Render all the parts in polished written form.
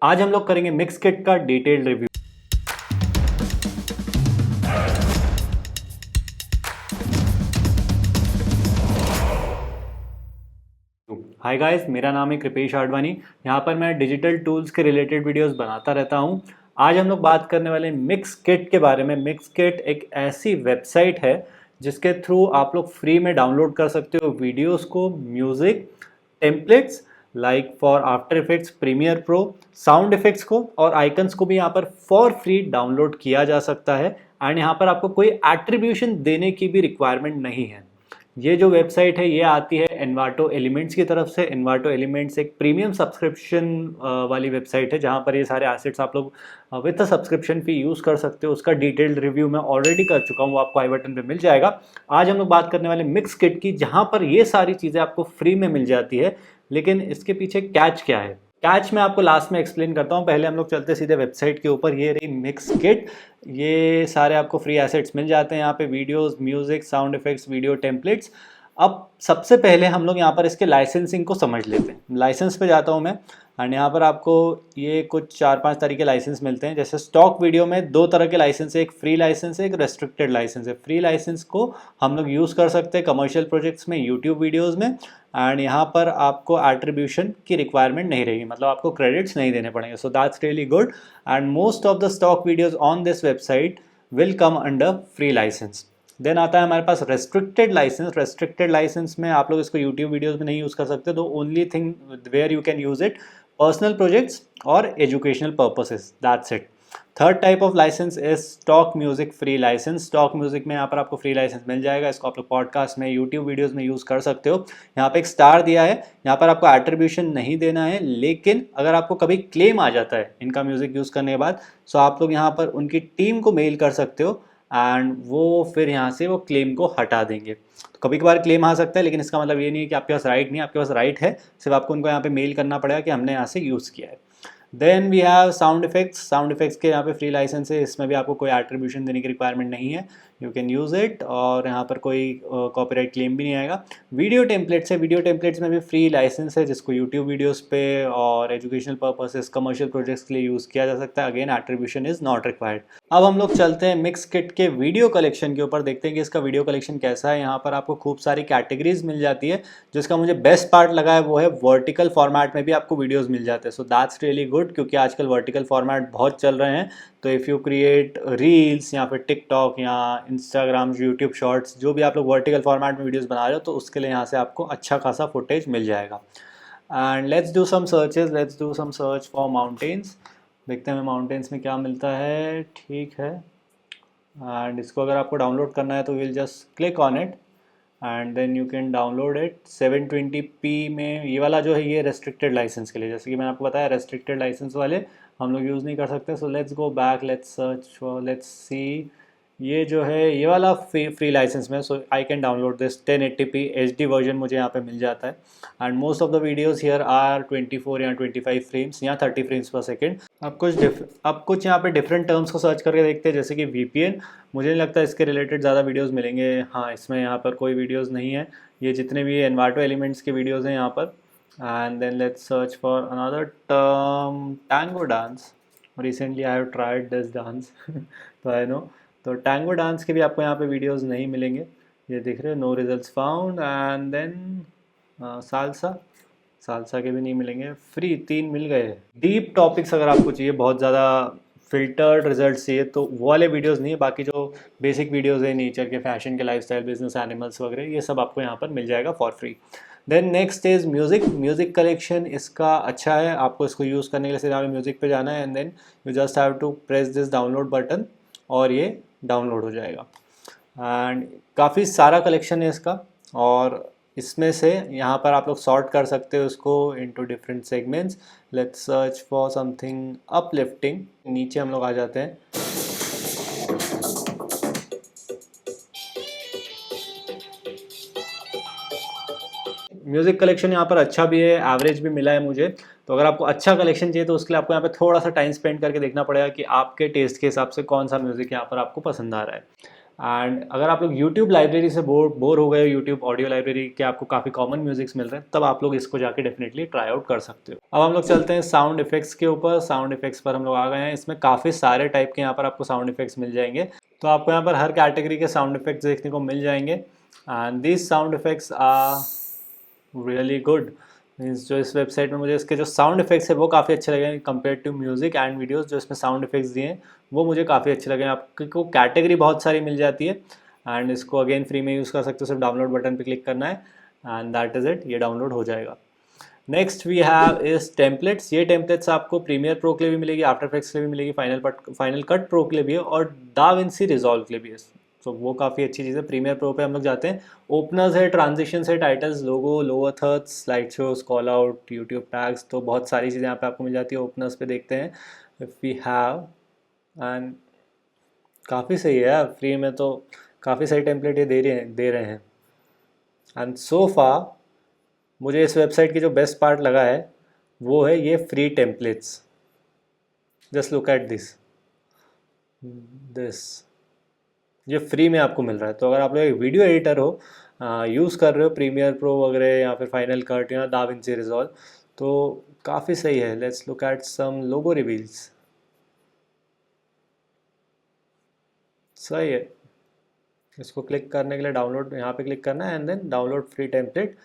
आज हम लोग करेंगे मिक्स किट का डिटेल्ड रिव्यू। हाय गाइस, मेरा नाम है कृपेश आडवाणी। यहाँ पर मैं डिजिटल टूल्स के रिलेटेड वीडियोस बनाता रहता हूँ। आज हम लोग बात करने वाले मिक्स किट के बारे में। मिक्स किट एक ऐसी वेबसाइट है जिसके थ्रू आप लोग फ्री में डाउनलोड कर सकते हो वीडियोस को, music, templates like for after effects, premiere pro, sound effects को और आइकन्स को भी यहाँ पर फॉर फ्री डाउनलोड किया जा सकता है। एंड यहाँ पर आपको कोई एट्रीब्यूशन देने की भी रिक्वायरमेंट नहीं है। ये जो वेबसाइट है ये आती है एनवाटो एलिमेंट्स की तरफ से। एनवाटो एलिमेंट्स एक प्रीमियम सब्सक्रिप्शन वाली वेबसाइट है जहाँ पर ये सारे एसेट्स आप लोग विद सब्सक्रिप्शन फी यूज़ कर सकते हो। उसका डिटेल्ड रिव्यू मैं ऑलरेडी कर चुका हूँ, वो आपको आई बटन पे मिल जाएगा। आज हम लोग बात करने वाले मिक्स किट की, जहाँ पर ये सारी चीज़ें आपको फ्री में मिल जाती है। लेकिन इसके पीछे कैच क्या है, कैच मैं आपको लास्ट में एक्सप्लेन करता हूँ। पहले हम लोग चलते सीधे वेबसाइट के ऊपर। ये रही मिक्स किट। ये सारे आपको फ्री एसेट्स मिल जाते हैं यहाँ पे, videos, music, sound effects, video templates. अब सबसे पहले हम लोग यहाँ पर इसके लाइसेंसिंग को समझ लेते हैं। लाइसेंस पे जाता हूँ मैं एंड यहाँ पर आपको ये कुछ 4-5 तरह के लाइसेंस मिलते हैं। जैसे स्टॉक वीडियो में 2 तरह के लाइसेंस है, एक फ्री लाइसेंस है, एक रेस्ट्रिक्टेड लाइसेंस है। फ्री लाइसेंस को हम लोग यूज़ कर सकते हैं कमर्शियल प्रोजेक्ट्स में, यूट्यूब वीडियोज़ में। एंड यहाँ पर आपको एट्रीब्यूशन की रिक्वायरमेंट नहीं रहेगी, मतलब आपको क्रेडिट्स नहीं देने पड़ेंगे। So that's really good. And most of the stock videos on this website will come under free license. Then आता है हमारे पास रेस्ट्रिक्टेड लाइसेंस। रेस्ट्रिक्टेड लाइसेंस में आप लोग इसको यूट्यूब वीडियोस में नहीं यूज़ कर सकते। तो only thing where you can use it, personal projects और educational purposes, that's it. Third type of license is stock music free license. Stock music में यहाँ पर आपको फ्री लाइसेंस मिल जाएगा। इसको आप लोग पॉडकास्ट में, यूट्यूब वीडियोस में यूज़ कर सकते हो। यहाँ पे एक स्टार दिया है, यहाँ पर आपको एट्रीब्यूशन नहीं देना है। लेकिन अगर आपको कभी क्लेम आ जाता है इनका म्यूजिक यूज़ करने के बाद, सो आप लोग यहाँ पर उनकी टीम को मेल कर सकते हो एंड वो फिर यहाँ से वो क्लेम को हटा देंगे। तो कभी कभार क्लेम आ सकता है, लेकिन इसका मतलब ये नहीं है कि आपके पास राइट नहीं है। आपके पास राइट है, सिर्फ आपको उनको यहाँ पे मेल करना पड़ेगा कि हमने यहाँ से यूज़ किया है। Then we have sound effects. Sound effects के यहाँ पे फ्री लाइसेंस है। इसमें भी आपको कोई एट्रीब्यूशन देने की रिक्वायरमेंट नहीं है, यू कैन यूज़ इट और यहाँ पर कोई कॉपीराइट क्लेम भी नहीं आएगा। वीडियो टेम्पलेट्स है। वीडियो टेम्पलेट्स में भी फ्री लाइसेंस है, जिसको यूट्यूब वीडियोस पे और एजुकेशनल पर्पसेस, कमर्शियल प्रोजेक्ट्स के लिए यूज़ किया जा सकता है। Again attribution is not required. अब हम लोग चलते हैं मिक्स किट के वीडियो कलेक्शन के ऊपर, देखते हैं कि इसका वीडियो कलेक्शन कैसा है। यहाँ पर आपको खूब सारी कैटेगरीज मिल जाती है। जिसका मुझे बेस्ट पार्ट लगा है वो है वर्टिकल फॉर्मेट में भी आपको वीडियोस मिल जाते हैं। सो दैट्स रियली गुड, क्योंकि आजकल वर्टिकल फॉर्मेट बहुत चल रहे हैं। तो इफ़ यू क्रिएट रील्स या फिर टिकटॉक या इंस्टाग्राम, यूट्यूब शॉर्ट्स, जो भी आप लोग वर्टिकल फॉर्मेट में वीडियोस बना रहे हो, तो उसके लिए यहाँ से आपको अच्छा खासा फुटेज मिल जाएगा। And let's do some searches. Let's do some search for mountains. देखते हैं हमें माउंटेन्स में क्या मिलता है। ठीक है, एंड इसको अगर आपको डाउनलोड करना है तो will just click on it and then you can download it 720p में। ये वाला जो है ये रेस्ट्रिक्टेड लाइसेंस के लिए, जैसे कि मैंने आपको बताया, रेस्ट्रिक्टेड लाइसेंस वाले हम लोग यूज़ नहीं कर सकते। So let's go back, let's search for, let's see. ये जो है ये वाला फ्री लाइसेंस में, so I can download this 1080p HD version मुझे यहाँ पे मिल जाता है। And most of the videos here are 24 या 25 फ्रेम्स या 30 फ्रेम्स पर सेकेंड। अब कुछ यहाँ पे डिफरेंट टर्म्स को सर्च करके देखते हैं, जैसे कि VPN। मुझे नहीं लगता इसके रिलेटेड ज़्यादा वीडियोस मिलेंगे। हाँ, इसमें यहाँ पर कोई वीडियोस नहीं है। ये जितने भी एनवाटो एलिमेंट्स के वीडियोस हैं यहाँ पर। And then let's search for another term, tango dance. Recently I have tried this dance तो आई नो। तो टैंगो डांस के भी आपको यहाँ पे वीडियोस नहीं मिलेंगे। ये दिख रहे हैं, no results found. And then salsa के भी नहीं मिलेंगे। फ्री 3 मिल गए। डीप टॉपिक्स अगर आपको चाहिए, बहुत ज़्यादा फिल्टर्ड रिजल्ट चाहिए, तो वो वाले वीडियोस नहीं है। बाकी जो बेसिक वीडियोस है नेचर के, फैशन के, लाइफस्टाइल, बिजनेस, एनिमल्स वगैरह, ये सब आपको यहाँ पर मिल जाएगा for free. Then next is music. Music collection इसका अच्छा है। आपको इसको यूज़ करने के लिए सीधा म्यूज़िक पे जाना है and then you just have to press this download button और ये डाउनलोड हो जाएगा। एंड काफ़ी सारा कलेक्शन है इसका, और इसमें से यहाँ पर आप लोग सॉर्ट कर सकते हो इसको into different segments. Let's search for something uplifting. नीचे हम लोग आ जाते हैं। म्यूज़िक कलेक्शन यहाँ पर अच्छा भी है, एवरेज भी मिला है मुझे। तो अगर आपको अच्छा कलेक्शन चाहिए तो उसके लिए आपको यहाँ पे थोड़ा सा टाइम स्पेंड करके देखना पड़ेगा कि आपके टेस्ट के हिसाब से कौन सा म्यूज़िक यहाँ पर आपको पसंद आ रहा है। एंड अगर आप लोग YouTube लाइब्रेरी से बोर हो गए, YouTube ऑडियो लाइब्रेरी के आपको काफ़ी कॉमन म्यूजिक्स मिल रहे हैं, तब आप लोग इसको जाके डेफिनेटली ट्राई आउट कर सकते हो। अब हम लोग चलते हैं साउंड इफेक्ट्स के ऊपर। साउंड इफेक्ट्स पर हम लोग आ गए हैं। इसमें काफ़ी सारे टाइप के यहाँ पर आपको साउंड इफेक्ट्स मिल जाएंगे। तो आपको यहाँ पर हर कैटेगरी के साउंड इफेक्ट्स देखने को मिल जाएंगे and these sound effects are really good. Means जो इस वेबसाइट में मुझे इसके जो साउंड इफेक्ट्स है वो काफ़ी अच्छे लगे compare to music and videos. जो इसमें साउंड इफेक्ट्स दिए हैं वो मुझे काफ़ी अच्छे लगे। आपको कैटेगरी बहुत सारी मिल जाती है एंड इसको अगेन फ्री में यूज़ कर सकते हो। सिर्फ डाउनलोड बटन पे क्लिक करना है एंड दैट इज़ इट, ये डाउनलोड हो जाएगा। नेक्स्ट वी हैव इस टेम्पलेट्स। ये टेम्पलेट्स आपको प्रीमियर प्रो के लिए भी मिलेगी, आफ्टर इफेक्ट्स के लिए भी मिलेगी, फाइनल कट प्रो के लिए भी है और दाविंसी रिजॉल्व के लिए भी है। तो वो काफ़ी अच्छी चीज़ है। प्रीमियर प्रो पे हम लोग जाते हैं, ओपनर्स है, ट्रांजिशंस है, titles, logos, lower thirds, slide shows, call out, YouTube tags, तो बहुत सारी चीज़ें यहाँ पे आपको मिल जाती है। ओपनर्स पे देखते हैं इफ़ वी हैव एंड काफ़ी सही है यार, फ्री में तो काफ़ी सारी टेम्पलेट ये दे रहे हैं। एंड सो फार मुझे इस वेबसाइट की जो बेस्ट पार्ट लगा है वो है ये free templates. Just look at this ये फ्री में आपको मिल रहा है। तो अगर आप लोग एक वीडियो एडिटर हो, यूज़ कर रहे हो प्रीमियर प्रो वगैरह या फिर फाइनल कट या दाविंची रिजॉल्व, तो काफ़ी सही है। Let's look at some logo reveals. सही है। इसको क्लिक करने के लिए डाउनलोड यहाँ पे क्लिक करना है and then download free template,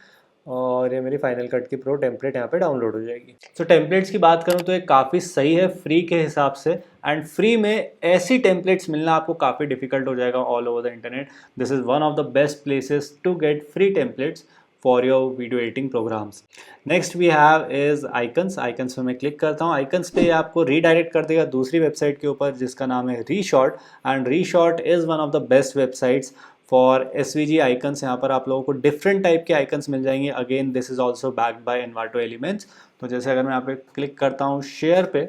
और ये मेरी फाइनल कट की प्रो टेम्पलेट यहाँ पे डाउनलोड हो जाएगी। तो टेम्पलेट्स की बात करूँ तो ये काफ़ी सही है फ्री के हिसाब से। एंड फ्री में ऐसी टेम्पलेट्स मिलना आपको काफ़ी डिफिकल्ट हो जाएगा all over the internet. This is one of the best places to get free templates for your video editing programs. Next we have is icons. Icons पे मैं क्लिक करता हूँ। आइकन्स पे आपको रीडायरेक्ट कर देगा दूसरी वेबसाइट के ऊपर जिसका नाम है Reshot. And Reshot is one of the best websites for SVG icons. यहाँ पर आप लोगों को डिफरेंट टाइप के आइकन्स मिल जाएंगे। Again this is also backed by Envato Elements. तो जैसे अगर मैं यहाँ पे क्लिक करता हूँ शेयर पे,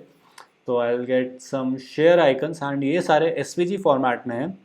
तो I will get some share icons and ये सारे SVG फॉर्मेट में हैं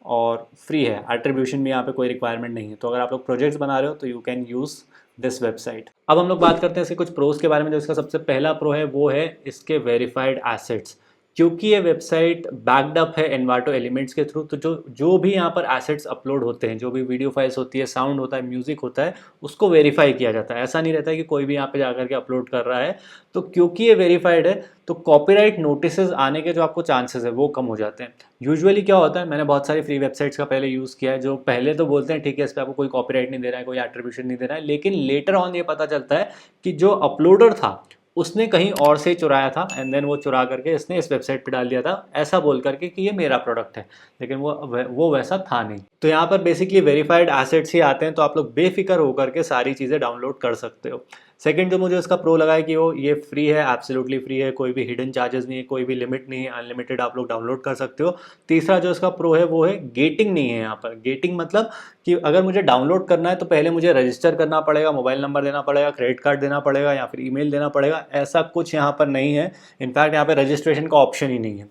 और फ्री है। एट्रीब्यूशन भी यहाँ पे कोई रिक्वायरमेंट नहीं है। तो अगर आप लोग प्रोजेक्ट्स बना रहे हो तो you can use this website. अब हम लोग बात करते हैं इसके कुछ प्रोज के बारे में। जो इसका सबसे पहला प्रो है वो है इसके वेरीफाइड एसेट्स। क्योंकि ये वेबसाइट बैक्ड अप है एनवाटो एलिमेंट्स के थ्रू, तो जो जो भी यहाँ पर एसेट्स अपलोड होते हैं, जो भी वीडियो फाइल्स होती है, साउंड होता है, म्यूजिक होता है, उसको वेरीफाई किया जाता है। ऐसा नहीं रहता है कि कोई भी यहाँ पे जाकर के अपलोड कर रहा है। तो क्योंकि ये वेरीफाइड है तो कॉपीराइट नोटिसेस आने के जो आपको चांसेस है वो कम हो जाते हैं। यूजुअली क्या होता है, मैंने बहुत सारी फ्री वेबसाइट्स का पहले यूज़ किया है, जो पहले तो बोलते हैं ठीक है इस पर आपको कोई कॉपीराइट नहीं दे रहा है, कोई एट्रीब्यूशन नहीं दे रहा है, लेकिन लेटर ऑन ये पता चलता है कि जो अपलोडर था उसने कहीं और से चुराया था एंड देन वो चुरा करके इसने इस वेबसाइट पे डाल दिया था, ऐसा बोल करके कि ये मेरा प्रोडक्ट है, लेकिन वो वैसा था नहीं। तो यहाँ पर बेसिकली वेरीफाइड एसेट्स ही आते हैं, तो आप लोग बेफिक्र होकर के सारी चीज़ें डाउनलोड कर सकते हो। सेकंड जो मुझे इसका प्रो लगा है कि वो ये फ्री है, एब्सोल्युटली फ्री है, कोई भी हिडन चार्जेस नहीं है, कोई भी लिमिट नहीं है, अनलिमिटेड आप लोग डाउनलोड कर सकते हो। तीसरा जो इसका प्रो है वो है गेटिंग नहीं है यहाँ पर। गेटिंग मतलब कि अगर मुझे डाउनलोड करना है तो पहले मुझे रजिस्टर करना पड़ेगा, मोबाइल नंबर देना पड़ेगा, क्रेडिट कार्ड देना पड़ेगा या फिर ईमेल देना पड़ेगा, ऐसा कुछ यहाँ पर नहीं है। इनफैक्ट यहाँ पे रजिस्ट्रेशन का ऑप्शन ही नहीं है।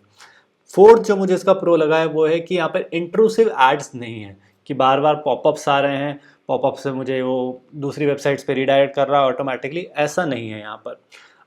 फोर्थ जो मुझे इसका प्रो लगा है वो है कि यहाँ पर इंट्रूसिव एड्स नहीं है, कि बार बार पॉपअप्स आ रहे हैं, पॉपअप से मुझे वो दूसरी वेबसाइट्स पे रीडायरेक्ट कर रहा है ऑटोमेटिकली, ऐसा नहीं है यहाँ पर।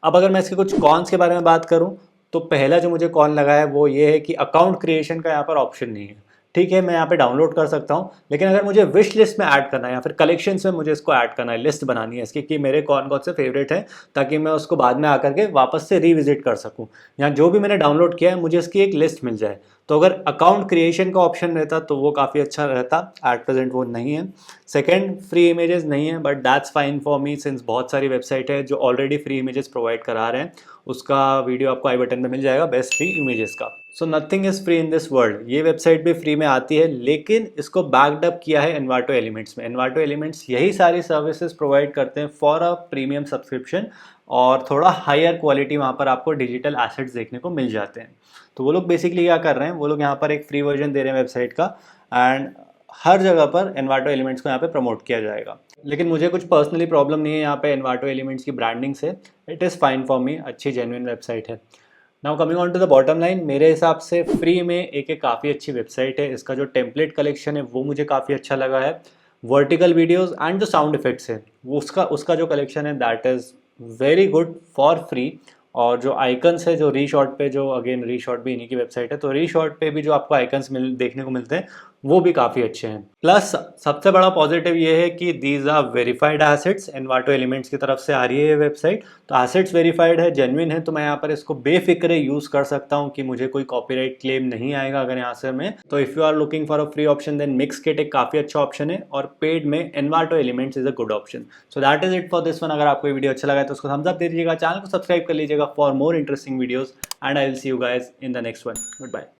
अब अगर मैं इसके कुछ कॉन्स के बारे में बात करूँ तो पहला जो मुझे कॉन लगा है वो ये है कि अकाउंट क्रिएशन का यहाँ पर ऑप्शन नहीं है। ठीक है, मैं यहाँ पे डाउनलोड कर सकता हूँ, लेकिन अगर मुझे विश लिस्ट में ऐड करना है या फिर कलेक्शंस में मुझे इसको ऐड करना है, लिस्ट बनानी है इसकी कि मेरे कौन कौन से फेवरेट हैं, ताकि मैं उसको बाद में आकर के वापस से रिविजिट कर सकूँ, या जो भी मैंने डाउनलोड किया है मुझे इसकी एक लिस्ट मिल जाए। तो अगर अकाउंट क्रिएशन का ऑप्शन रहता तो वो काफ़ी अच्छा रहता। एट प्रेजेंट वो नहीं है। सेकेंड, फ्री इमेजेस नहीं है, but that's fine for me since बहुत सारी वेबसाइट है जो ऑलरेडी फ्री इमेजेस प्रोवाइड करा रहे हैं। उसका वीडियो आपको आई बटन में मिल जाएगा, बेस्ट फ्री इमेजेस का। So nothing is free in this world. ये वेबसाइट भी फ्री में आती है, लेकिन इसको बैक्ड अप किया है एनवाटो एलिमेंट्स में। एनवाटो एलिमेंट्स यही सारी सर्विसेज प्रोवाइड करते हैं फॉर अ प्रीमियम सब्सक्रिप्शन, और थोड़ा हायर क्वालिटी वहाँ पर आपको डिजिटल एसेट्स देखने को मिल जाते हैं। तो वो लोग बेसिकली क्या कर रहे हैं, वो लोग यहाँ पर एक फ्री वर्जन दे रहे हैं वेबसाइट का, एंड हर जगह पर एनवाटो एलिमेंट्स को यहाँ पे प्रमोट किया जाएगा। लेकिन मुझे कुछ पर्सनली प्रॉब्लम नहीं है यहाँ पे एनवाटो एलिमेंट्स की ब्रांडिंग से। It is fine for me, अच्छी जेन्युइन वेबसाइट है। Now coming on to the bottom line, मेरे हिसाब से फ्री में एक काफ़ी अच्छी वेबसाइट है। इसका जो टेम्पलेट कलेक्शन है वो मुझे काफ़ी अच्छा लगा है। वर्टिकल वीडियोस एंड जो साउंड इफेक्ट्स है वो उसका जो कलेक्शन है that is very good for free. और जो आइकन्स है, जो रीशॉट पे, जो अगेन रीशॉट भी इन्हीं की वेबसाइट है, तो रीशॉट पे भी जो आपको आइकन्स देखने को मिलते हैं वो भी काफ़ी अच्छे हैं। प्लस सबसे बड़ा पॉजिटिव ये है कि these are verified assets, Envato Elements की तरफ से आ रही है ये वेबसाइट, तो एसेट्स वेरीफाइड है, जेन्युइन है, तो मैं यहाँ पर इसको बेफिक्रे यूज़ कर सकता हूँ कि मुझे कोई कॉपीराइट क्लेम नहीं आएगा अगर यहाँ से मैं। तो if you are looking for a free option then Mixkit एक काफ़ी अच्छा ऑप्शन है, और पेड में Envato elements is a good option. So that is it for this one. अगर आपको ये वीडियो अच्छा लगा है तो उसको थम्स अप दे दीजिएगा, चैनल को सब्सक्राइब कर लीजिएगा for more interesting videos, and I will see you guys in the next one. Good bye.